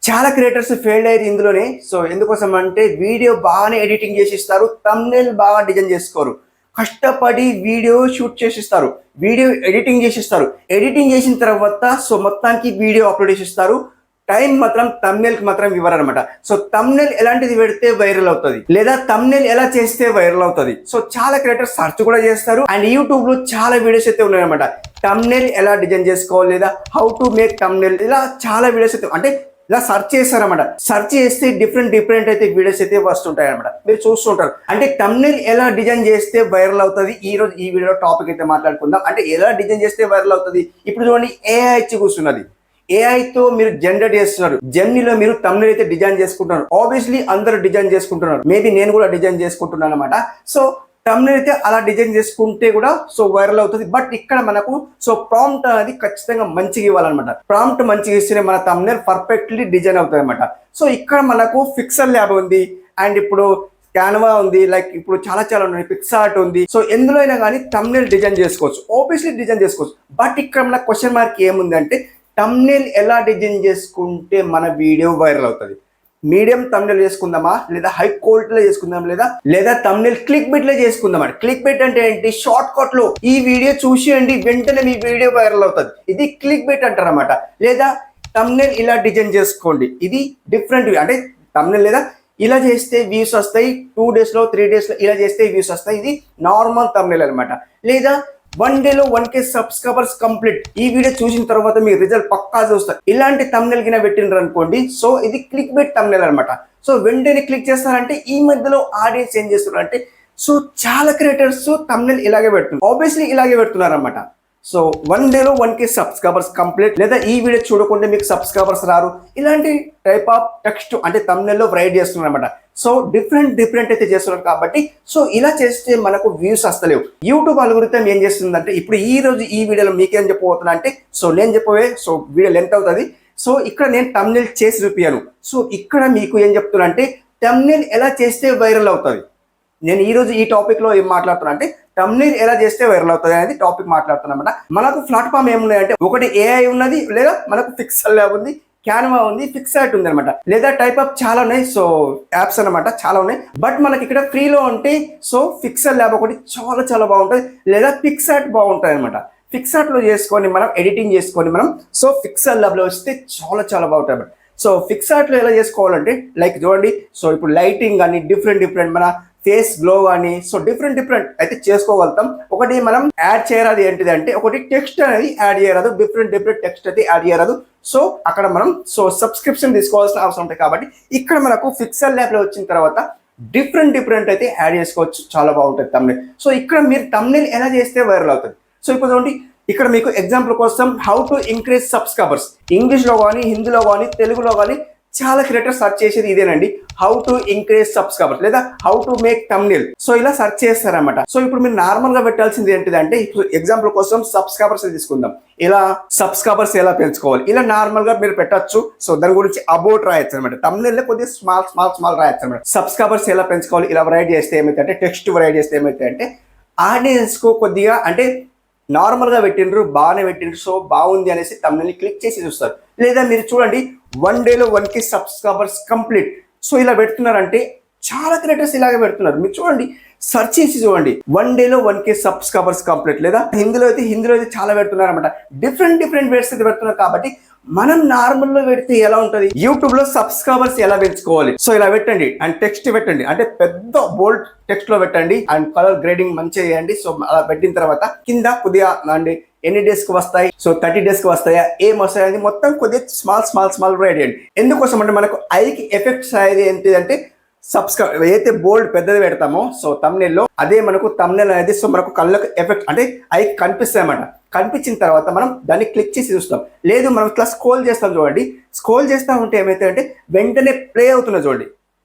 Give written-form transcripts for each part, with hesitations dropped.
చాలా creators fail అయ్యారు ఇందులోనే. సో ఎందుకోసం అంటే వీడియో బాగానే ఎడిటింగ్ చేసి ఇస్తారు, థంబ్నెయిల్ బాగా డిజైన్ చేసుకోరు. కష్టపడి వీడియో షూట్ చేసిస్తారు, వీడియో ఎడిటింగ్ చేసిస్తారు, ఎడిటింగ్ చేసిన తర్వాత సో మొత్తానికి వీడియో అప్లోడ్ చేసిస్తారు. టైం మాత్రం థంబ్నెయిల్ కి మాత్రం ఇవ్వరు అనమాట. సో థంబ్నెయిల్ ఎలాంటిది పెడితే వైరల్ అవుతుంది, లేదా థంబ్నెయిల్ ఎలా చేస్తే వైరల్ అవుతుంది. సో చాలా క్రియేటర్స్ సర్చ్ కూడా చేస్తారు, అండ్ యూట్యూబ్ లో చాలా వీడియోస్ అయితే ఉన్నాయన్నమాట. థంబ్నెయిల్ ఎలా డిజైన్ చేసుకోవాలి, లేదా హౌ టు మేక్ థంబ్నెయిల్, ఇలా చాలా వీడియోస్ అయితే అంటే ఇలా సర్చ్ చేస్తారన్నమాట. సర్చ్ చేస్తే డిఫరెంట్ అయితే వీడియోస్ అయితే వస్తుంటాయి అనమాట, మీరు చూస్తుంటారు. అంటే థంబ్నెయిల్ ఎలా డిజైన్ చేస్తే వైరల్ అవుతుంది, ఈ రోజు ఈ వీడియో టాపిక్ అయితే మాట్లాడుకుందాం. అంటే ఎలా డిజైన్ చేస్తే వైరల్ అవుతుంది. ఇప్పుడు చూడండి, ఏఐ వచ్చి కూర్చున్నది. ఏఐతో మీరు జనరేట్ చేస్తున్నారు, జెమినీలో మీరు థంబ్నెయిల్ అయితే డిజైన్ చేసుకుంటున్నారు. ఆబ్వియస్లీ అందరూ డిజైన్ చేసుకుంటున్నారు, మేబీ నేను కూడా డిజైన్ చేసుకుంటున్నాను అనమాట. సో థంబ్నెయిల్ అయితే అలా డిజైన్ చేసుకుంటే కూడా సో వైరల్ అవుతుంది. బట్ ఇక్కడ మనకు సో ప్రాంప్ట్ అనేది ఖచ్చితంగా మంచిగా ఇవ్వాలన్నమాట. ప్రాంప్ట్ మంచిగా ఇస్తేనే మన థంబ్నెయిల్ పర్ఫెక్ట్లీ డిజైన్ అవుతుంది అనమాట. సో ఇక్కడ మనకు పిక్సెల్ ల్యాబ్ ఉంది, అండ్ ఇప్పుడు క్యాన్వా ఉంది, లైక్ ఇప్పుడు చాలా ఉన్నాయి, పిక్సార్ట్ ఉంది. సో ఎందులో అయినా కానీ థంబ్నెయిల్ డిజైన్ చేసుకోవచ్చు, ఆబ్వియస్లీ డిజైన్ చేసుకోవచ్చు. బట్ ఇక్కడ మన క్వశ్చన్ మార్క్ ఏముంది అంటే, థంబ్నెయిల్ ఎలా డిజైన్ చేసుకుంటే మన వీడియో వైరల్ అవుతుంది. మీడియం థంబ్నెయిల్ చేసుకుందామా, లేదా హై క్వాలిటీలో చేసుకుందాం, లేదా థంబ్నెయిల్ క్లిక్ బిట్ లో చేసుకుందామా. క్లిక్ బిట్ అంటే ఏంటి? షార్ట్ కట్ లో ఈ వీడియో చూసేయండి, వెంటనే మీ వీడియో వైరల్ అవుతుంది, ఇది క్లిక్ బిట్ అంటారు అనమాట. లేదా థంబ్నెయిల్ ఇలా డిజైన్ చేసుకోండి, ఇది డిఫరెంట్. అంటే థంబ్నెయిల్ లేదా ఇలా చేస్తే వ్యూస్ వస్తాయి, 2 days లో 3 days లో ఇలా చేస్తే వ్యూస్ వస్తాయి, ఇది నార్మల్ థంబ్నెయిల్ అనమాట. లేదా 1 day లో 1K సబ్స్క్రైబర్స్ కంప్లీట్, ఈ వీడియో చూసిన తర్వాత మీ రిజల్ట్ పక్కా చూస్తారు, ఇలాంటి థంబ్నెయిల్ కింద పెట్టినారు అనుకోండి. సో ఇది క్లిక్ బెట్ థంబ్నెయిల్ అనమాట. సో వెంటనే క్లిక్ చేస్తారంటే ఈ మధ్యలో ఆడియన్స్ ఏం చేస్తున్నారు అంటే, సో చాలా క్రియేటర్స్ థంబ్నెయిల్ ఇలాగే పెడుతున్నారు, ఆబ్వియస్లీ ఇలాగే పెడుతున్నారు అనమాట. సో 1 day లో 1K సబ్స్క్రైబర్స్ కంప్లీట్, లేదా ఈ వీడియో చూడకుంటే మీకు సబ్స్క్రైబర్స్ రారు, ఇలాంటి టైప్ ఆఫ్ టెక్స్ట్ అంటే థంబ్నెయిల్ లో రైట్ చేస్తున్నారు అనమాట. సో డిఫరెంట్ అయితే చేస్తున్నారు కాబట్టి సో ఇలా చేస్తే మనకు వ్యూస్ వస్తలేవు. యూట్యూబ్ అల్గోరిథం ఏం చేస్తుందంటే, ఇప్పుడు ఈ రోజు ఈ వీడియోలో మీకేం చెప్పబోతున్నా అంటే, సో నేను చెప్పవే సో వీడియో లెంత్ అవుతుంది. సో ఇక్కడ నేను థంబ్నెయిల్ చేసి చూపియాను. సో ఇక్కడ మీకు ఏం చెప్తున్నా అంటే, థంబ్నెయిల్ ఎలా చేస్తే వైరల్ అవుతుంది. నేను ఈ రోజు ఈ టాపిక్ లో ఏం మాట్లాడుతున్నా అంటే, థంబ్నెయిల్ ఎలా చేస్తే వైరల్ అవుతుంది అనేది టాపిక్ మాట్లాడుతున్నా అనమాట. మనకు ప్లాట్ఫామ్ ఏమున్నాయంటే, ఒకటి ఏఐ ఉన్నది, లేదా మనకు పిక్సెల్ ల్యాబ్ ఉంది, క్యాన్వా ఉంది, పిక్సార్ట్ ఉంది అనమాట. లేదా టైప్ ఆఫ్ చాలా ఉన్నాయి, సో యాప్స్ అనమాట చాలా ఉన్నాయి. బట్ మనకి ఇక్కడ ఫ్రీలో ఉంటే సో పిక్సెల్ ల్యాబ్ ఒకటి చాలా బాగుంటుంది, లేదా పిక్సార్ట్ బాగుంటుంది అనమాట. పిక్సార్ట్ లో చేసుకొని మనం ఎడిటింగ్ చేసుకొని మనం సో పిక్సెల్ ల్యాబ్ లో వస్తే చాలా బాగుంటుంది అనమాట. సో పిక్సార్ట్ లో ఎలా చేసుకోవాలంటే, లైక్ చూడండి, సో ఇప్పుడు లైటింగ్ కానీ డిఫరెంట్ మన ఫేస్ గ్లో అని సో డిఫరెంట్ అయితే చేసుకోగలుగుతాం. ఒకటి మనం యాడ్ చేయరాదు ఏంటిది అంటే, ఒకటి టెక్స్ట్ అనేది యాడ్ చేయరాదు, డిఫరెంట్ టెక్స్ట్ అయితే యాడ్ చేయరాదు. సో అక్కడ మనం సో సబ్స్క్రిప్షన్ తీసుకోవాల్సిన అవసరం ఉంటుంది. కాబట్టి ఇక్కడ మనకు పిక్సెల్ ల్యాబ్ లో వచ్చిన తర్వాత డిఫరెంట్ అయితే యాడ్ చేసుకోవచ్చు, చాలా బాగుంటుంది థంబ్నెయిల్. సో ఇక్కడ మీరు థంబ్నెయిల్ ఎలా చేస్తే వైరల్ అవుతుంది. సో ఇప్పుడు చూడండి, ఇక్కడ మీకు ఎగ్జాంపుల్ కోసం how to increase subscribers, English లో కానీ, హిందీలో కానీ, తెలుగులో కానీ చాలా క్రియేటర్స్ సర్చ్ చేసేది ఇదేనండి, హౌ టు ఇంక్రీజ్ సబ్స్క్రైబర్స్, లేదా how to make thumbnail. So ఇలా సర్చ్ చేస్తారనమాట. సో ఇప్పుడు మీరు నార్మల్ గా పెట్టాల్సింది ఏంటిదంటే, ఇప్పుడు ఎగ్జాంపుల్ కోసం సబ్స్క్రైబర్స్ తీసుకుందాం. ఇలా సబ్స్క్రైబర్స్ ఎలా పెంచుకోవాలి, ఇలా నార్మల్ గా మీరు పెట్టచ్చు. సో దాని గురించి అబౌట్ రాయొచ్చు అనమాట, థంబ్నెయిల్ లో కొద్దిగా స్మాల్ రాయొచ్చు అనమాట. సబ్స్క్రైబర్స్ ఎలా పెంచుకోవాలి ఇలా రైట్ చేస్తే ఏమైతే, టెక్స్ట్ రైట్ చేస్తే ఏమైతే అంటే, ఆడియన్స్ కు కొద్దిగా అంటే నార్మల్ గా పెట్టిండ్రు, బాగానే పెట్టిండ్రు, సో బాగుంది అనేసి థంబ్నెయిల్ క్లిక్ చేసి చూస్తారు. లేదా మీరు చూడండి, 1 day లో 1K సబ్స్క్రైబర్స్ కంప్లీట్, సో ఇలా పెడుతున్నారంటే చాలా క్రియేటర్స్ ఇలాగే పెడుతున్నారు. మీరు చూడండి, సెర్చ్ చేసి చూడండి, 1 day లో 1K సబ్స్క్రైబర్స్ కంప్లీట్. లేదా హిందీలో అయితే చాలా పెడుతున్నారు అనమాట, డిఫరెంట్ వేర్స్ అయితే పెడుతున్నారు. కాబట్టి మనం నార్మల్ లో పెడితే ఎలా ఉంటుంది, యూట్యూబ్ లో సబ్స్క్రైబర్స్ ఎలా పెంచుకోవాలి. సో ఇలా పెట్టండి, అండ్ టెక్స్ట్ పెట్టండి, అంటే పెద్ద బోల్డ్ టెక్స్ట్ లో పెట్టండి, అండ్ కలర్ గ్రేడింగ్ మంచిగా చేయండి. సో అలా పెట్టిన తర్వాత కింద కొద్దిగా అండి ఎన్ని డేస్ కి వస్తాయి, సో 30 days కి వస్తాయా, ఏం వస్తాయి అది మొత్తం కొద్దిగా స్మాల్ రైట్ చేయండి. ఎందుకోసం అంటే, మనకు ఐకి ఎఫెక్ట్స్ అనేది ఏంటిదంటే, సబ్స్క్రైబ్ ఏదైతే బోల్డ్ పెద్దది పెడతామో సో థంబ్నెయిల్ లో, అదే మనకు థంబ్నెయిల్ అనేది సో మనకు కళ్ళకు ఎఫెక్ట్ అంటే ఐకి కనిపిస్తాయి అన్నమాట. కనిపించిన తర్వాత మనం దాన్ని క్లిక్ చేసి చూస్తాం. లేదు మనం ఇట్లా స్క్రోల్ చేస్తాం చూడండి, స్క్రోల్ చేస్తా ఉంటే ఏమైతే అంటే వెంటనే ప్లే అవుతున్నది చూడండి,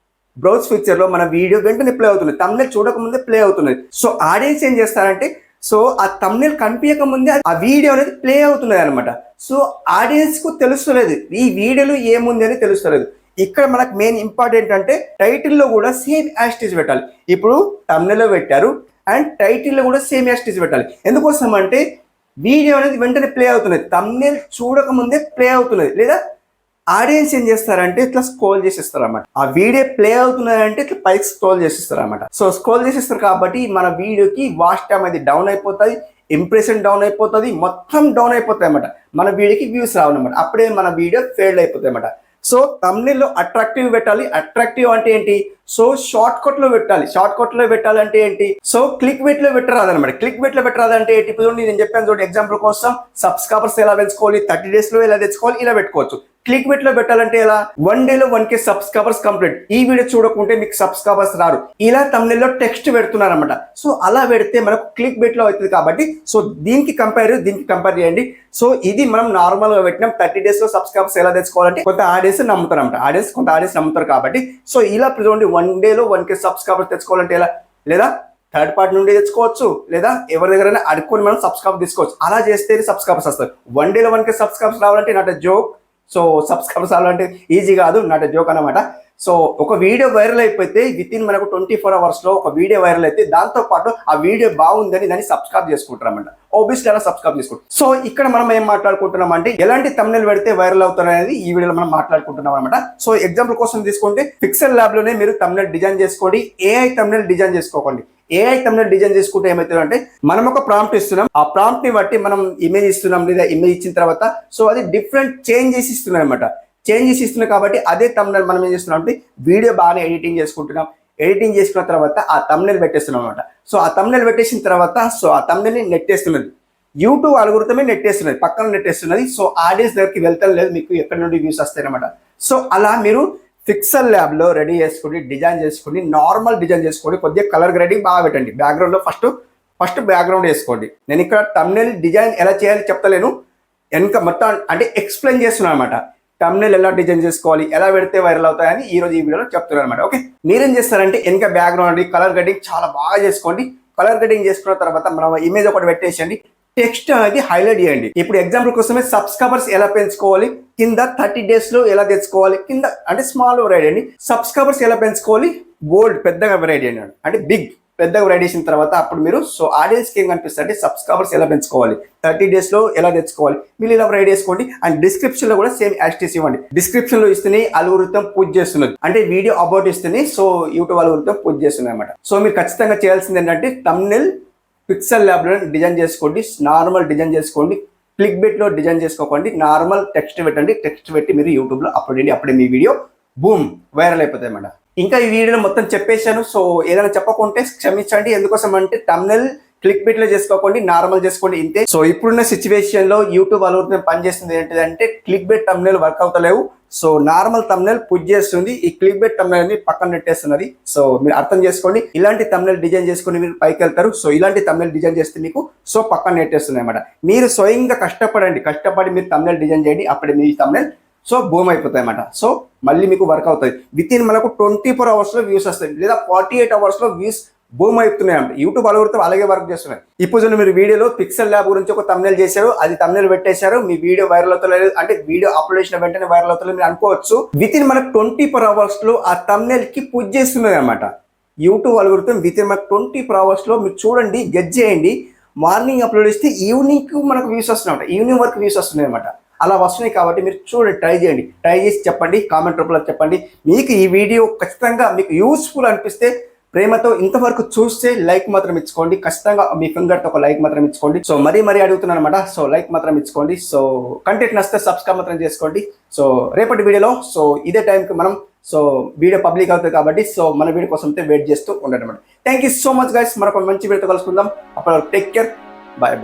బ్రౌజ్ ఫీచర్ లో మన వీడియో వెంటనే ప్లే అవుతుంది, థంబ్నెయిల్ చూడకముందే ప్లే అవుతున్నది. సో ఆడియన్స్ ఏం చేస్తారంటే, సో ఆ థంబ్నెయిల్ కనిపించక ముందే ఆ వీడియో అనేది ప్లే అవుతున్నది అనమాట. సో ఆడియన్స్ కు తెలుస్తలేదు ఈ వీడియోలో ఏముంది అని తెలుస్తలేదు. ఇక్కడ మనకు మెయిన్ ఇంపార్టెంట్ అంటే, టైటిల్లో కూడా సేమ్ యాస్టీజ్ పెట్టాలి. ఇప్పుడు థంబ్నెయిల్ లో పెట్టారు, అండ్ టైటిల్లో కూడా సేమ్ యాస్టీజ్ పెట్టాలి. ఎందుకోసం అంటే వీడియో అనేది వెంటనే ప్లే అవుతున్నది, థంబ్నెయిల్ చూడక ముందే ప్లే అవుతున్నది, లేదా ఆడియన్స్ ఏం చేస్తారంటే ఇట్లా స్క్రోల్ చేసేస్తారు అనమాట. ఆ వీడియో ప్లే అవుతున్నాయంటే ఇట్లా పైకి స్క్రోల్ చేసేస్తారు అనమాట. సో స్క్రోల్ చేసేస్తారు కాబట్టి మన వీడియోకి వాచ్ టైం అది డౌన్ అయిపోతుంది, ఇంప్రెషన్ డౌన్ అయిపోతుంది, మొత్తం డౌన్ అయిపోతాయి అన్నమాట. మన వీడియోకి వ్యూస్ రావన్నమాట. అప్పుడే మన వీడియో ఫెయిల్ అయిపోతాయి అన్నమాట. సో thumbnail లో అట్రాక్టివ్ పెట్టాలి. అట్రాక్టివ్ అంటే ఏంటి? సో షార్ట్ కట్ లో పెట్టాలి. షార్ట్ కట్ లో పెట్టాలంటే ఏంటి? సో క్లిక్ బెట్ లో పెట్టరాదన్నమాట. క్లిక్ బెట్ లో పెట్టరాదంటే ఏంటి? ఇప్పుడు నేను చెప్పాను చూడండి, ఎగ్జాంపుల్ కోసం సబ్స్క్రైబర్స్ ఎలా పెంచుకోవాలి, 30 days లో ఎలా తెచ్చుకోవాలి, ఇలా పెట్టుకోవచ్చు. క్లిక్ బెట్ లో పెట్టాలంటే ఎలా? 1 day లో 1K సబ్స్క్రైబర్స్ కంప్లీట్. ఈ వీడియో చూడకుంటే మీకు సబ్స్క్రైబర్స్ రారు. ఇలా thumbnail లో టెక్స్ట్ పెడుతున్నారు అనమాట. సో అలా పెడితే మనకు క్లిక్ బెట్ లో అవుతుంది కాబట్టి సో దీనికి కంపేర్ చేయండి. సో ఇది మనం నార్మల్ గా పెట్టినాం. 30 days లో సబ్స్క్రైబర్స్ ఎలా తెచ్చుకోవాలంటే కొంత ఆడియన్స్ నమ్ముతారు అనమాట. కొంత ఆడియన్స్ నమ్ముతారు కాబట్టి సో ఇలా చూడండి, 1 day లో 1K సబ్స్క్రైబర్స్ తెచ్చుకోవాలంటే ఎలా? లేదా థర్డ్ పార్టీ నుండి తెచ్చుకోవచ్చు, లేదా ఎవరి దగ్గరైనా అడుక్కొని మనం సబ్స్క్రైబర్ తీసుకోవచ్చు. అలా చేస్తే సబ్స్క్రైబర్స్ వస్తారు. 1 day లో 1K సబ్స్క్రైబర్స్ రావాలంటే నాట్ జోక్. సో సబ్స్క్రైబర్స్ అవ్వాలంటే ఈజీ కాదు, నాట్ జోక్ అనమాట. సో ఒక వీడియో వైరల్ అయిపోతే విత్ ఇన్ మనకు 24 hours లో ఒక వీడియో వైరల్ అయితే దాంతో పాటు ఆ వీడియో బాగుందని దాన్ని సబ్స్క్రైబ్ చేసుకుంటారు అనమాట. ఓబియస్లీ అలా సబ్స్క్రైబ్ చేసుకుంటాం. సో ఇక్కడ మనం ఏం మాట్లాడుకుంటున్నాం అంటే ఎలాంటి thumbnail పెడితే వైరల్ అవుతారు అనేది ఈ వీడియోలో మనం మాట్లాడుకుంటున్నాం అనమాట. సో ఎగ్జాంపుల్ కోసం తీసుకుంటే పిక్సెల్ ల్యాబ్ లోనే మీరు thumbnail డిజైన్ చేసుకోండి. AI thumbnail డిజైన్ చేసుకోకండి. AI thumbnail డిజైన్ చేసుకుంటే ఏమవుతుందంటే మనం ఒక ప్రాంప్ట్ ఇస్తున్నాం, ఆ ప్రాంప్ట్ ని బట్టి మనం ఇమేజ్ ఇస్తున్నాం, లేదా ఇమేజ్ ఇచ్చిన తర్వాత సో అది డిఫరెంట్ చేంజ్ చేసి ఇస్తున్నాం అనమాట. చేంజ్ చేసి ఇస్తున్నాం కాబట్టి అదే thumbnail మనం ఏం చేస్తున్నాం అంటే వీడియో బాగానే ఎడిటింగ్ చేసుకుంటున్నాం. ఎడిటింగ్ చేసుకున్న తర్వాత ఆ thumbnail పెట్టేస్తున్నాం అనమాట. సో ఆ thumbnail పెట్టేసిన తర్వాత సో ఆ thumbnail ని నెట్టేస్తున్నది. యూట్యూబ్ అల్గోరిథమే నెట్టేస్తున్నది, పక్కన నెట్టేస్తున్నది. సో ఆడియన్స్ దగ్గరికి వెళ్తాం లేదు, మీకు ఎక్కడి నుండి వ్యూస్ వస్తాయి అనమాట. సో అలా మీరు పిక్సెల్ ల్యాబ్ లో రెడీ చేసుకోండి, డిజైన్ చేసుకోండి, నార్మల్ డిజైన్ చేసుకోండి. కొద్దిగా కలర్ గ్రేడింగ్ బాగా పెట్టండి. బ్యాక్గ్రౌండ్ లో ఫస్ట్ బ్యాక్గ్రౌండ్ వేసుకోండి. నేను ఇక్కడ thumbnail డిజైన్ ఎలా చేయాలి చెప్తలేను, వెనక మొత్తం అంటే ఎక్స్ప్లెయిన్ చేస్తున్నాను అనమాట. thumbnail ఎలా డిజైన్ చేసుకోవాలి, ఎలా పెడితే వైరల్ అవుతాయని ఈ రోజు ఈ వీడియోలో చెప్తున్నాను అనమాట. ఓకే, మీరేం చేస్తారంటే వెనక బ్యాక్గ్రౌండ్ కలర్ గ్రేడింగ్ చాలా బాగా చేసుకోండి. కలర్ గ్రేడింగ్ చేసుకున్న తర్వాత మనం ఇమేజ్ ఒకటి పెట్టేసండి, టెక్స్ట్ అనేది హైలైట్ చేయండి. ఇప్పుడు ఎగ్జాంపుల్ కోసమే సబ్స్క్రైబర్స్ ఎలా పెంచుకోవాలి, కింద 30 days లో ఎలా తెచ్చుకోవాలి, కింద అంటే స్మాల్ రైడ్ అండి. సబ్స్క్రైబర్స్ ఎలా పెంచుకోవాలి, బోల్డ్ పెద్దగా రైడ్ చేయండి, అంటే బిగ్ పెద్దగా రైడ్ చేసిన తర్వాత అప్పుడు మీరు సో ఆడియన్స్కి ఏం కనిపిస్తుంది అంటే సబ్స్క్రైబర్స్ ఎలా పెంచుకోవాలి, 30 days లో ఎలా తెచ్చుకోవాలి, మీరు ఇలా రైడ్ చేసుకోండి. అండ్ డిస్క్రిప్షన్ లో కూడా సేమ్ యాస్టిస్ ఇవ్వండి. డిస్క్రిప్షన్ లో ఇస్తేనే అల్గోరిథం పుష్ చేస్తున్నది, అంటే వీడియో అబౌట్ ఇస్తేనే సో యూట్యూబ్ అల్గోరిథం పుష్ చేస్తుంది అనమాట. సో మీరు ఖచ్చితంగా చేయాల్సింది ఏంటంటే thumbnail పిక్సెల్ ల్యాబ్ లో డిజైన్ చేసుకోండి, నార్మల్ డిజైన్ చేసుకోండి, క్లిక్ బెట్ లో డిజైన్ చేసుకోకండి, నార్మల్ టెక్స్ట్ పెట్టండి. టెక్స్ట్ పెట్టి మీరు యూట్యూబ్ లో అప్లోడ్ చేయండి. అప్పుడే మీ వీడియో బూమ్ వైరల్ అయిపోతాయి అన్నమాట. ఇంకా ఈ వీడియోలో మొత్తం చెప్పేశాను. సో ఏదైనా చెప్పకుంటే క్షమించండి. ఎందుకోసం అంటే thumbnail క్లిక్ బెట్ లో చేసుకోకండి, నార్మల్ చేసుకోండి, ఇంతే. సో ఇప్పుడున్న సిచ్యువేషన్ లో యూట్యూబ్ అల్గోరిథం పనిచేస్తుంది ఏంటిదంటే క్లిక్ బెట్ thumbnail వర్క్ అవుతలేవు. సో నార్మల్ thumbnail పుష్ చేస్తుంది, ఈ క్లిక్ బెట్ thumbnail ని పక్కన నెట్టేస్తున్నది. సో మీరు అర్థం చేసుకోండి. ఇలాంటి thumbnail డిజైన్ చేసుకుని మీరు పైకి వెళ్తారు. సో ఇలాంటి thumbnail డిజైన్ చేస్తే మీకు సో పక్కన నెట్టేస్తుంది అనమాట. మీరు స్వయంగా కష్టపడి మీరు thumbnail డిజైన్ చేయండి. అప్పుడే మీ thumbnail సో బూమ్ అయిపోతాయి అన్నమాట. సో మళ్ళీ మీకు వర్క్ అవుతుంది. విత్ ఇన్ మనకు 24 hours లో వ్యూస్ వస్తాయి, లేదా 48 hours లో వ్యూస్ బూమ్ అవుతున్నాయి అంటే యూట్యూబ్ అల్గోరిథం అలాగే వర్క్ చేస్తున్నాయి. ఇప్పుడు మీరు వీడియోలో పిక్సెల్ ల్యాబ్ గురించి ఒక thumbnail చేశారు, అది thumbnail పెట్టేశారు, మీ వీడియో వైరల్ అవుతలేదు అంటే వీడియో అప్లోడ్ చేసిన వెంటనే వైరల్ అవుతలేదు మీరు అనుకోవచ్చు. విత్ ఇన్ మనకు 24 hours లో ఆ thumbnail కి పుష్ చేస్తున్నది అనమాట యూట్యూబ్ అల్గోరిథం. విత్ ఇన్ మనకు 24 hours లో మీరు చూడండి, గెస్ చేయండి. మార్నింగ్ అప్లోడ్ చేస్తే ఈవినింగ్ మనకు వ్యూస్ వస్తున్నాయి, ఈవినింగ్ వరకు వ్యూస్ వస్తున్నాయి అనమాట. అలా వస్తున్నాయి కాబట్టి మీరు చూడండి, ట్రై చేయండి, ట్రై చేసి చెప్పండి, కామెంట్ రూపంలో చెప్పండి. మీకు ఈ వీడియో ఖచ్చితంగా మీకు యూస్ఫుల్ అనిపిస్తే ప్రేమతో ఇంతవరకు చూస్తే లైక్ మాత్రం ఇచ్చుకోండి. ఖచ్చితంగా మీ ఫింగర్తో ఒక లైక్ మాత్రం ఇచ్చుకోండి. సో మరీ అడుగుతున్నాను అనమాట. సో లైక్ మాత్రం ఇచ్చుకోండి. సో కంటెంట్ నచ్చితే సబ్స్క్రైబ్ మాత్రం చేసుకోండి. సో రేపటి వీడియోలో సో ఇదే టైంకి మనం సో వీడియో పబ్లిక్ అవుతుంది కాబట్టి సో మన వీడియో కోసం వెయిట్ చేస్తూ ఉండడం. Thank you so much guys. మరొక మంచి వీడియోతో కలుసుకుందాం. అప్పుడు టేక్ కేర్, బాయ్.